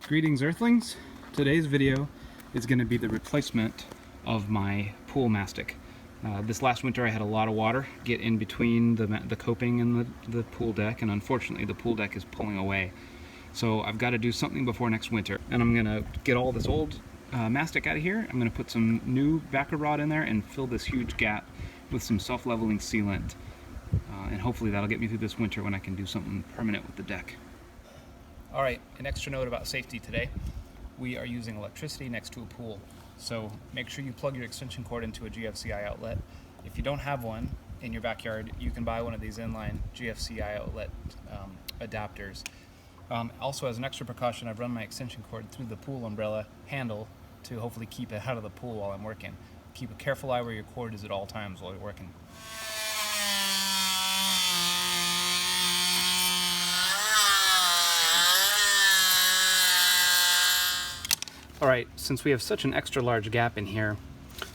Greetings Earthlings! Today's video is going to be the replacement of my pool mastic. This last winter I had a lot of water get in between the coping and the pool deck, and unfortunately the pool deck is pulling away. So I've got to do something before next winter, and I'm going to get all this old mastic out of here. I'm going to put some new backer rod in there and fill this huge gap with some self-leveling sealant. And hopefully that'll get me through this winter when I can do something permanent with the deck. Alright, an extra note about safety today. We are using electricity next to a pool, so make sure you plug your extension cord into a GFCI outlet. If you don't have one in your backyard, you can buy one of these inline GFCI outlet adapters. Also, as an extra precaution, I've run my extension cord through the pool umbrella handle to hopefully keep it out of the pool while I'm working. Keep a careful eye where your cord is at all times while you're working. Alright, since we have such an extra large gap in here,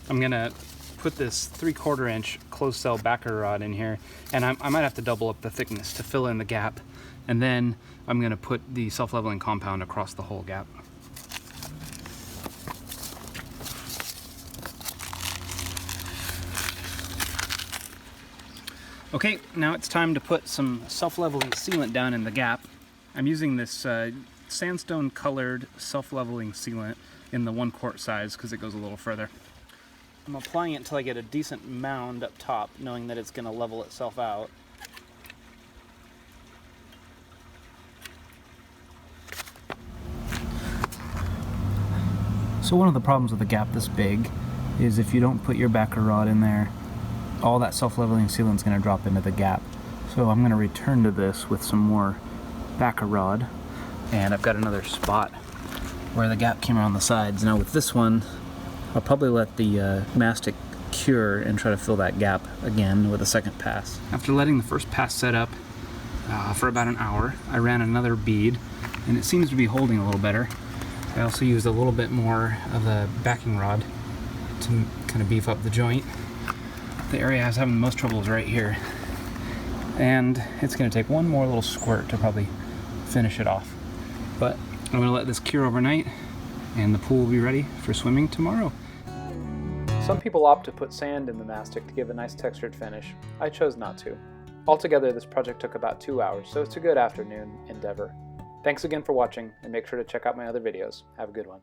I'm going to put this 3/4 inch closed cell backer rod in here, and I might have to double up the thickness to fill in the gap, and then I'm going to put the self-leveling compound across the whole gap. Okay, now it's time to put some self-leveling sealant down in the gap. I'm using this sandstone colored self-leveling sealant in the 1 quart size because it goes a little further. I'm applying it until I get a decent mound up top, knowing that it's going to level itself out. So one of the problems with a gap this big is if you don't put your backer rod in there, all that self-leveling sealant is going to drop into the gap. So I'm going to return to this with some more backer rod. And I've got another spot where the gap came around the sides. Now with this one, I'll probably let the mastic cure and try to fill that gap again with a second pass. After letting the first pass set up for about an hour, I ran another bead, and it seems to be holding a little better. I also used a little bit more of the backing rod to kind of beef up the joint. The area I was having the most trouble is right here. And it's going to take one more little squirt to probably finish it off. But I'm going to let this cure overnight, and the pool will be ready for swimming tomorrow. Some people opt to put sand in the mastic to give a nice textured finish. I chose not to. Altogether, this project took about 2 hours, so it's a good afternoon endeavor. Thanks again for watching, and make sure to check out my other videos. Have a good one.